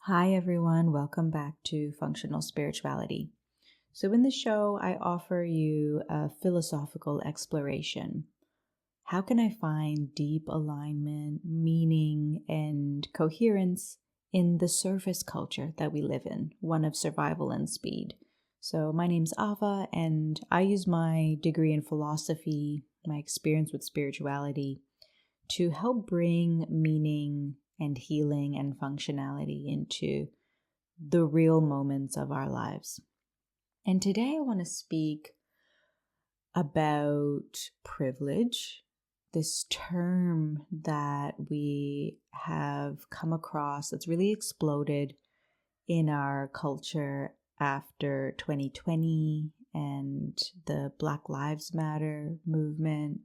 Hi everyone, welcome back to Functional Spirituality. So in the show, I offer you a philosophical exploration. How can I find deep alignment, meaning, and coherence in the surface culture that we live in, one of survival and speed? So my name's Ava, and I use my degree in philosophy, my experience with spirituality, to help bring meaning and healing and functionality into the real moments of our lives. And today I want to speak about privilege, this term that we have come across that's really exploded in our culture after 2020 and the Black Lives Matter movement.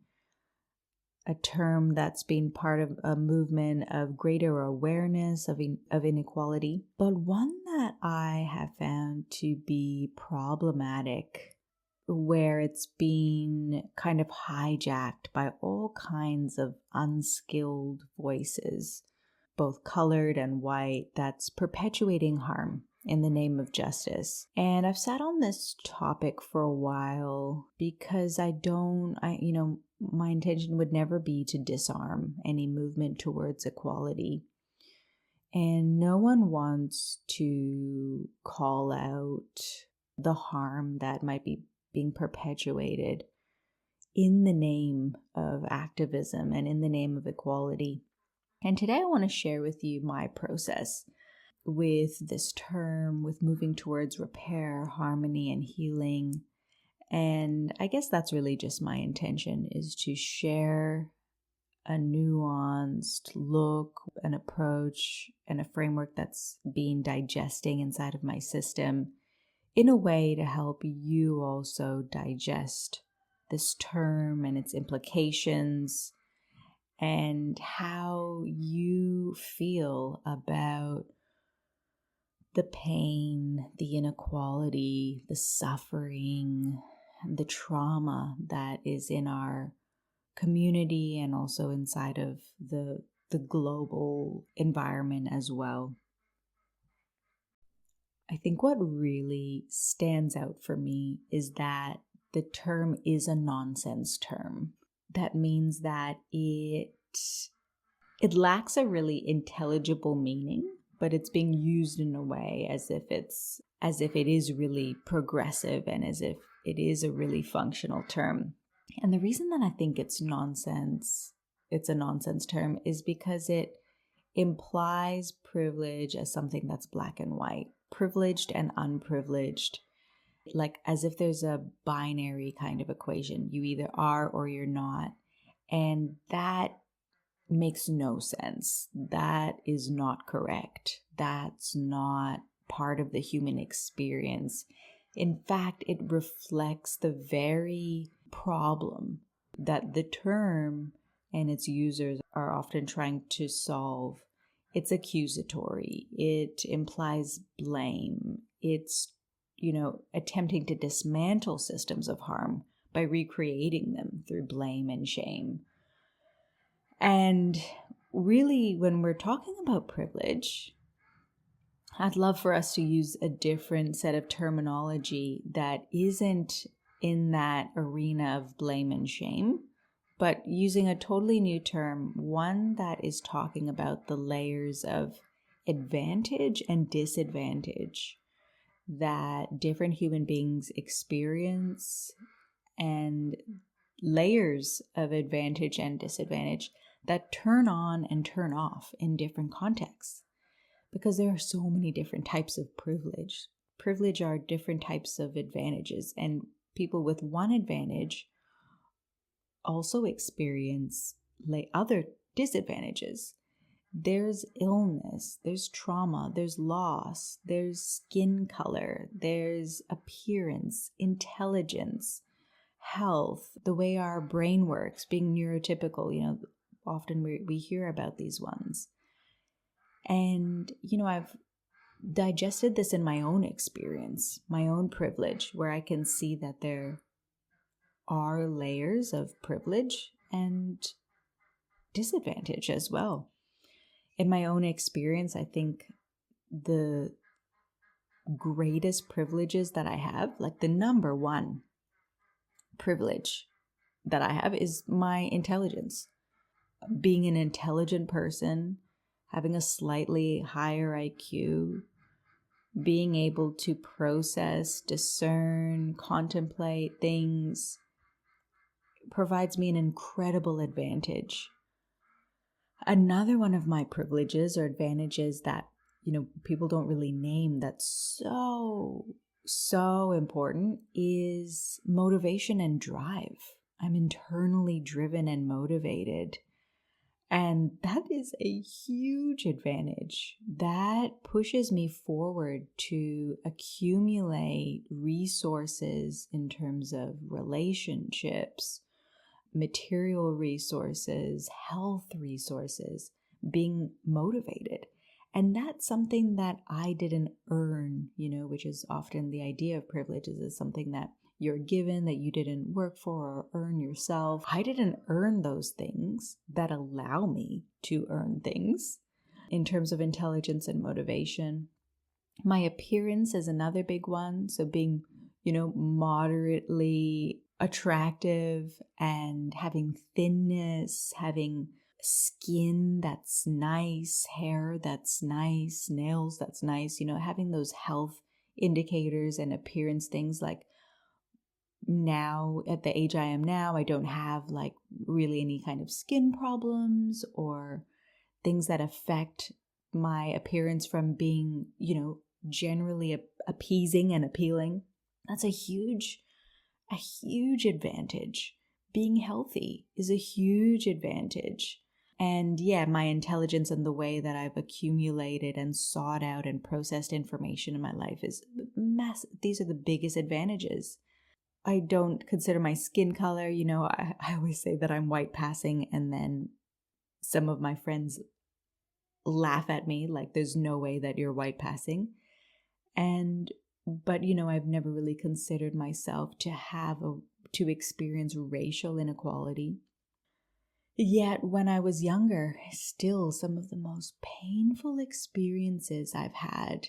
A term that's been part of a movement of greater awareness of inequality, but one that I have found to be problematic, where it's been kind of hijacked by all kinds of unskilled voices, both colored and white, that's perpetuating harm in the name of justice. And I've sat on this topic for a while because my intention would never be to disarm any movement towards equality. And no one wants to call out the harm that might be being perpetuated in the name of activism and in the name of equality. And today I want to share with you my process with this term, with moving towards repair, harmony, and healing. And I guess that's really just my intention, is to share a nuanced look, an approach, and a framework that's been digesting inside of my system in a way to help you also digest this term and its implications and how you feel about the pain, the inequality, the suffering, the trauma that is in our community and also inside of the global environment as well. I think what really stands out for me is that the term is a nonsense term. That means that it lacks a really intelligible meaning, but it's being used in a way as if it is really progressive and as if it is a really functional term. And the reason that I think it's a nonsense term, is because it implies privilege as something that's black and white, privileged and unprivileged, like as if there's a binary kind of equation. You either are or you're not. And that makes no sense. That is not correct. That's not part of the human experience. In fact, it reflects the very problem that the term and its users are often trying to solve. It's accusatory. It implies blame. It's, attempting to dismantle systems of harm by recreating them through blame and shame. And really, when we're talking about privilege, I'd love for us to use a different set of terminology that isn't in that arena of blame and shame, but using a totally new term, one that is talking about the layers of advantage and disadvantage that different human beings experience, and layers of advantage and disadvantage that turn on and turn off in different contexts. Because there are so many different types of privilege. Privilege are different types of advantages, and people with one advantage also experience other disadvantages. There's illness, there's trauma, there's loss, there's skin color, there's appearance, intelligence, health, the way our brain works, being neurotypical. Often we hear about these ones. And, I've digested this in my own experience, my own privilege, where I can see that there are layers of privilege and disadvantage as well. In my own experience, I think the greatest privileges that I have, like the number one privilege that I have is my intelligence. Being an intelligent person, having a slightly higher IQ, being able to process, discern, contemplate things provides me an incredible advantage. Another one of my privileges or advantages that, people don't really name that's so important is motivation and drive. I'm internally driven and motivated. And that is a huge advantage. That pushes me forward to accumulate resources in terms of relationships, material resources, health resources, being motivated. And that's something that I didn't earn, which is often the idea of privileges is something that you're given that you didn't work for or earn yourself. I didn't earn those things that allow me to earn things in terms of intelligence and motivation. My appearance is another big one. So being, moderately attractive and having thinness, having skin that's nice, hair that's nice, nails that's nice, having those health indicators and appearance things. Like now, at the age I am now, I don't have like really any kind of skin problems or things that affect my appearance from being, generally appeasing and appealing. That's a huge advantage. Being healthy is a huge advantage. And yeah, my intelligence and the way that I've accumulated and sought out and processed information in my life is massive. These are the biggest advantages. I don't consider my skin color, I always say that I'm white passing, and then some of my friends laugh at me like there's no way that you're white passing. But I've never really considered myself to experience racial inequality. Yet when I was younger, still some of the most painful experiences I've had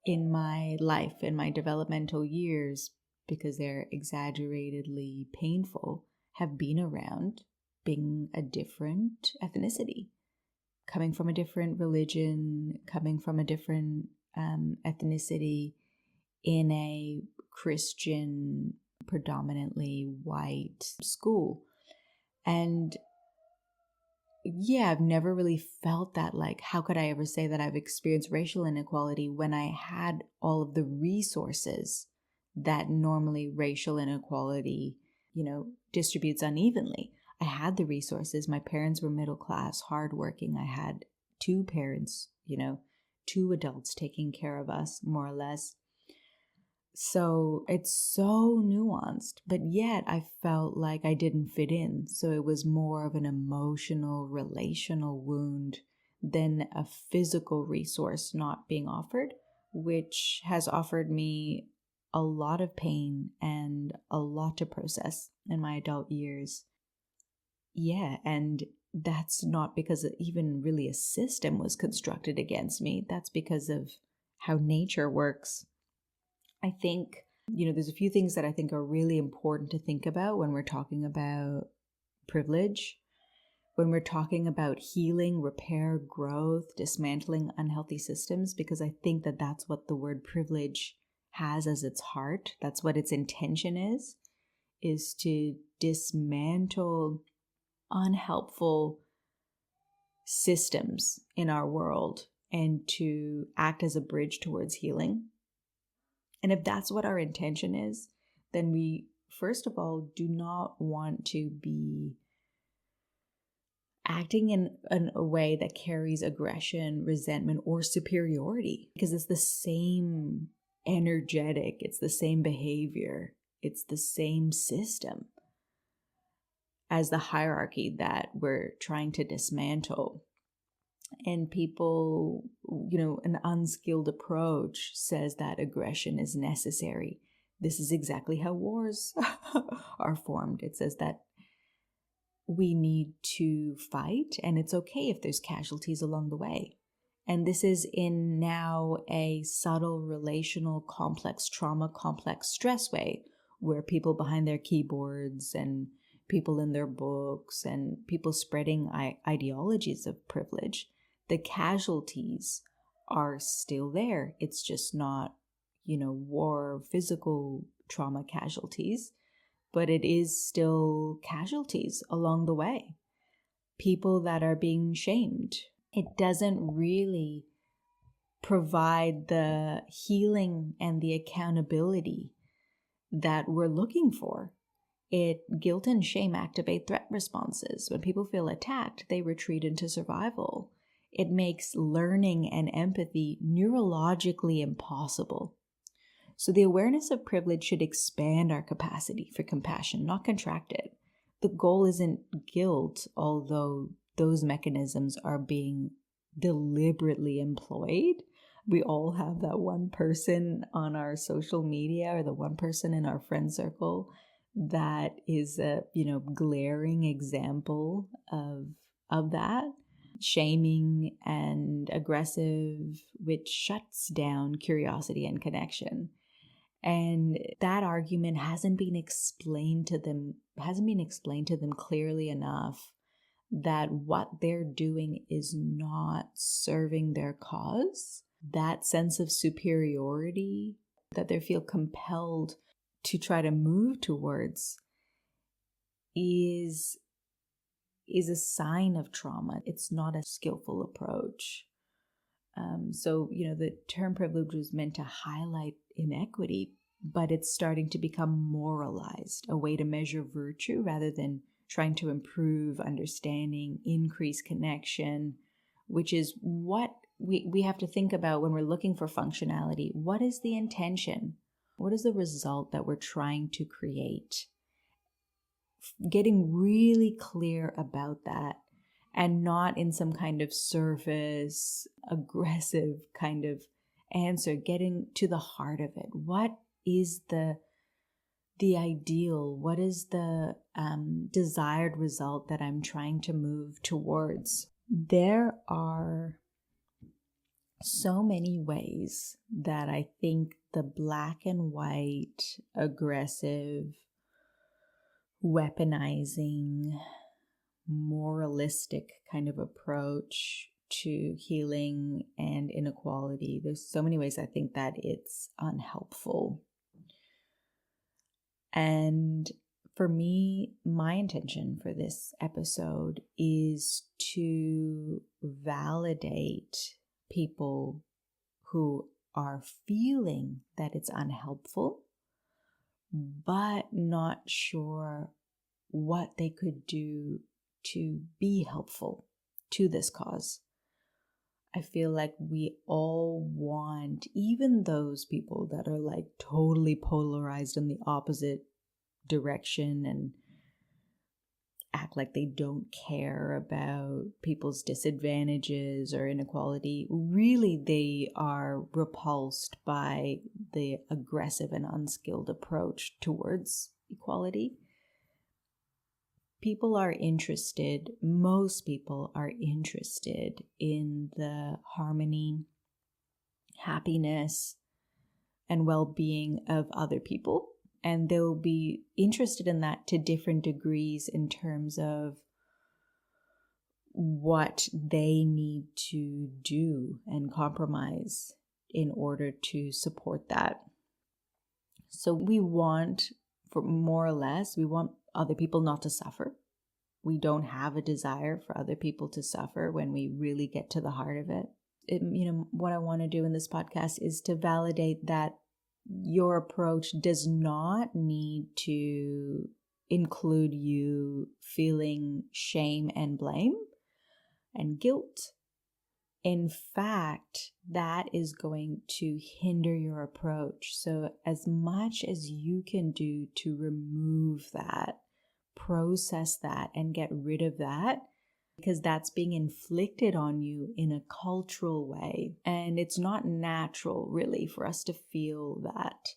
in my life, in my developmental years, because they're exaggeratedly painful, have been around being a different ethnicity, coming from a different religion, coming from a different ethnicity in a Christian, predominantly white school. And yeah, I've never really felt that, like, how could I ever say that I've experienced racial inequality when I had all of the resources that normally racial inequality, distributes unevenly. I had the resources. My parents were middle class, hardworking. I had two parents, two adults taking care of us, more or less. So it's so nuanced, but yet I felt like I didn't fit in. So it was more of an emotional, relational wound than a physical resource not being offered, which has offered me a lot of pain and a lot to process in my adult years. Yeah, and that's not because even really a system was constructed against me. That's because of how nature works. I think, there's a few things that I think are really important to think about when we're talking about privilege, when we're talking about healing, repair, growth, dismantling unhealthy systems, because I think that that's what the word privilege has as its heart. That's what its intention is to dismantle unhelpful systems in our world and to act as a bridge towards healing. And if that's what our intention is, then we, first of all, do not want to be acting in a way that carries aggression, resentment, or superiority, because it's the same energetic, it's the same behavior, it's the same system as the hierarchy that we're trying to dismantle. And people, an unskilled approach says that aggression is necessary. This is exactly how wars are formed. It says that we need to fight, and it's okay if there's casualties along the way. And this is in now a subtle relational complex trauma, complex stress way, where people behind their keyboards and people in their books and people spreading ideologies of privilege, the casualties are still there. It's just not, war, physical trauma casualties, but it is still casualties along the way. People that are being shamed. It doesn't really provide the healing and the accountability that we're looking for. Guilt and shame activate threat responses. When people feel attacked, they retreat into survival. It makes learning and empathy neurologically impossible. So the awareness of privilege should expand our capacity for compassion, not contract it. The goal isn't guilt, although those mechanisms are being deliberately employed. We all have that one person on our social media or the one person in our friend circle that is a, glaring example of that. Shaming and aggressive, which shuts down curiosity and connection. And that argument hasn't been explained to them clearly enough that what they're doing is not serving their cause. That sense of superiority that they feel compelled to try to move towards is a sign of trauma. It's not a skillful approach. So, the term privilege was meant to highlight inequity, but it's starting to become moralized, a way to measure virtue rather than trying to improve understanding, increase connection, which is what we have to think about when we're looking for functionality. What is the intention? What is the result that we're trying to create? Getting really clear about that, and not in some kind of surface, aggressive kind of answer, getting to the heart of it. What is the ideal? What is the desired result that I'm trying to move towards? There are so many ways that I think the black and white, aggressive, weaponizing, moralistic kind of approach to healing and inequality. There's so many ways I think that it's unhelpful. And for me, my intention for this episode is to validate people who are feeling that it's unhelpful, but not sure what they could do to be helpful to this cause. I feel like we all want, even those people that are like totally polarized in the opposite direction and act like they don't care about people's disadvantages or inequality, really they are repulsed by the aggressive and unskilled approach towards equality. Most people are interested in the harmony, happiness, and well-being of other people. And they'll be interested in that to different degrees in terms of what they need to do and compromise in order to support that. So we want, for more or less, we want other people not to suffer. We don't have a desire for other people to suffer when we really get to the heart of it. What I want to do in this podcast is to validate that your approach does not need to include you feeling shame and blame and guilt. In fact, that is going to hinder your approach. So as much as you can do to remove that, process that, and get rid of that, because that's being inflicted on you in a cultural way. And it's not natural, really, for us to feel that.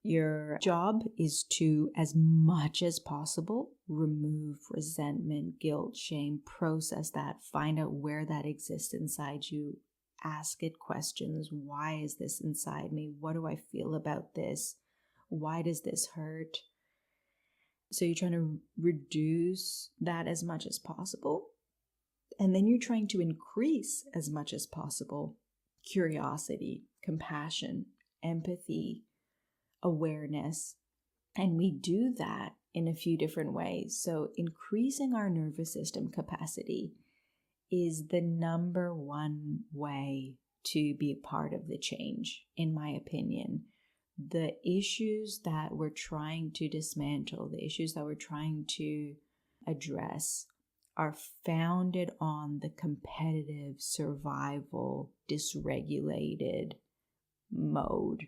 Your job is to, as much as possible, remove resentment, guilt, shame, process that, find out where that exists inside you, ask it questions. Why is this inside me? What do I feel about this? Why does this hurt? So you're trying to reduce that as much as possible. And then you're trying to increase as much as possible curiosity, compassion, empathy, awareness. And we do that in a few different ways. So increasing our nervous system capacity is the number one way to be a part of the change, in my opinion. The issues that we're trying to dismantle, the issues that we're trying to address, are founded on the competitive, survival, dysregulated mode.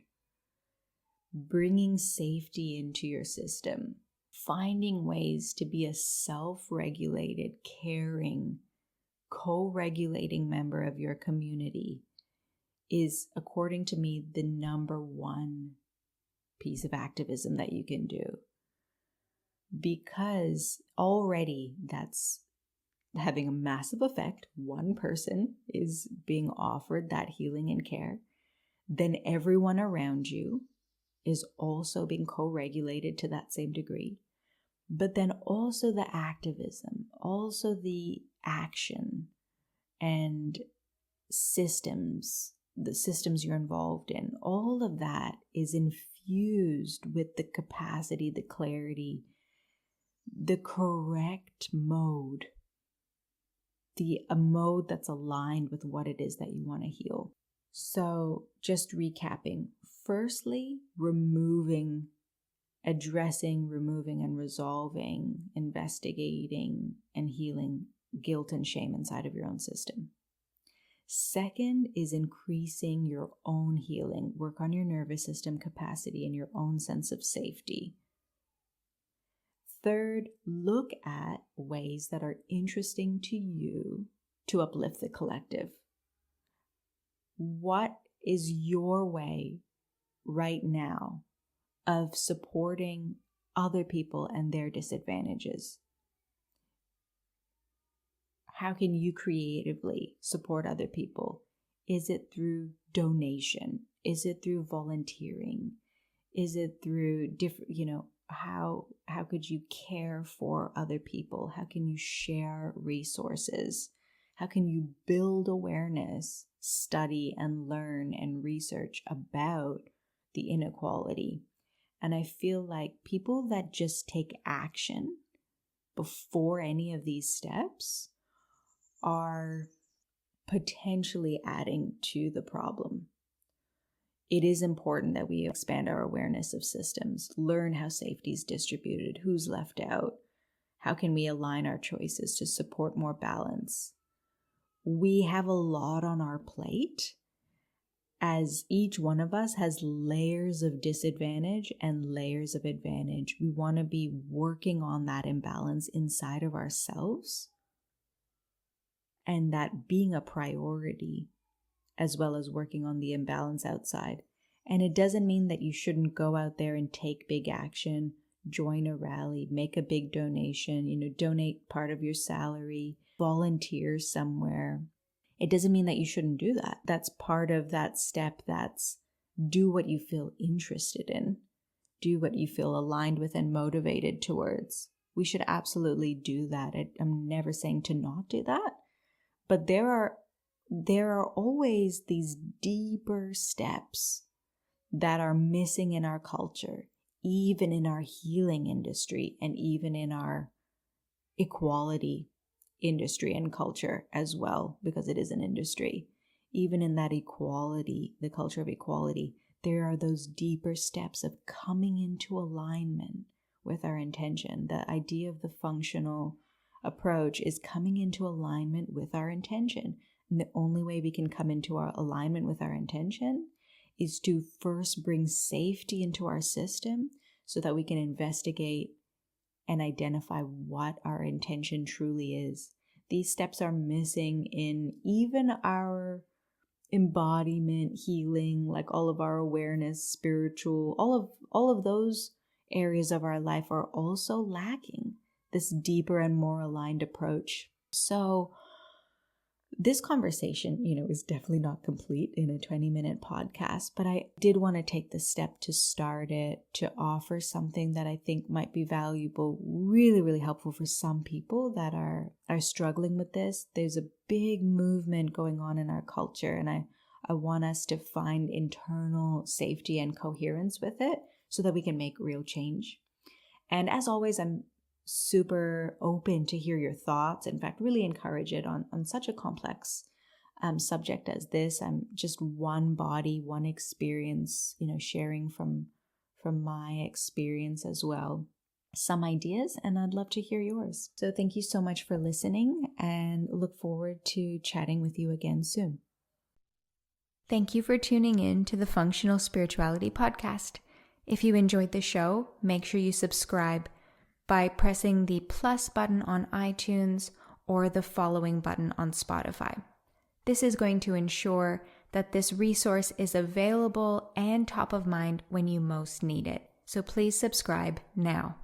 Bringing safety into your system, finding ways to be a self-regulated, caring, co-regulating member of your community is, according to me, the number one piece of activism that you can do. Because already that's having a massive effect. One person is being offered that healing and care. Then everyone around you is also being co-regulated to that same degree. But then also the activism, also the action and systems, the systems you're involved in, all of that is infused with the capacity, the clarity, the correct mode, a mode that's aligned with what it is that you want to heal. So just recapping, firstly, addressing, removing, and resolving, investigating, and healing guilt and shame inside of your own system. Second is increasing your own healing. Work on your nervous system capacity and your own sense of safety. Third, look at ways that are interesting to you to uplift the collective. What is your way right now of supporting other people and their disadvantages? How can you creatively support other people? Is it through donation? Is it through volunteering? Is it through different, how could you care for other people? How can you share resources? How can you build awareness, study and learn and research about the inequality? And I feel like people that just take action before any of these steps are potentially adding to the problem. It is important that we expand our awareness of systems, learn how safety is distributed, who's left out, how can we align our choices to support more balance. We have a lot on our plate, as each one of us has layers of disadvantage and layers of advantage. We want to be working on that imbalance inside of ourselves, and that being a priority, as well as working on the imbalance outside. And it doesn't mean that you shouldn't go out there and take big action, join a rally, make a big donation, donate part of your salary, volunteer somewhere. It doesn't mean that you shouldn't do that. That's part of that step. That's do what you feel interested in. Do what you feel aligned with and motivated towards. We should absolutely do that. I'm never saying to not do that. But there are always these deeper steps that are missing in our culture, even in our healing industry and even in our equality industry and culture as well, because it is an industry. Even in that equality, the culture of equality, there are those deeper steps of coming into alignment with our intention. The idea of the functional approach is coming into alignment with our intention. And the only way we can come into our alignment with our intention is to first bring safety into our system so that we can investigate and identify what our intention truly is. These steps are missing in even our embodiment, healing, like all of our awareness, spiritual, all of those areas of our life are also lacking this deeper and more aligned approach. So This conversation, is definitely not complete in a 20-minute podcast, but I did want to take the step to start it, to offer something that I think might be valuable, really, really helpful for some people that are struggling with this. There's a big movement going on in our culture, and I want us to find internal safety and coherence with it so that we can make real change. And as always, I'm super open to hear your thoughts. In fact, really encourage it on such a complex subject as this. I'm just one body, one experience, sharing from my experience as well. Some ideas, and I'd love to hear yours. So thank you so much for listening, and look forward to chatting with you again soon. Thank you for tuning in to the Functional Spirituality Podcast. If you enjoyed the show, make sure you subscribe by pressing the plus button on iTunes or the following button on Spotify. This is going to ensure that this resource is available and top of mind when you most need it. So please subscribe now.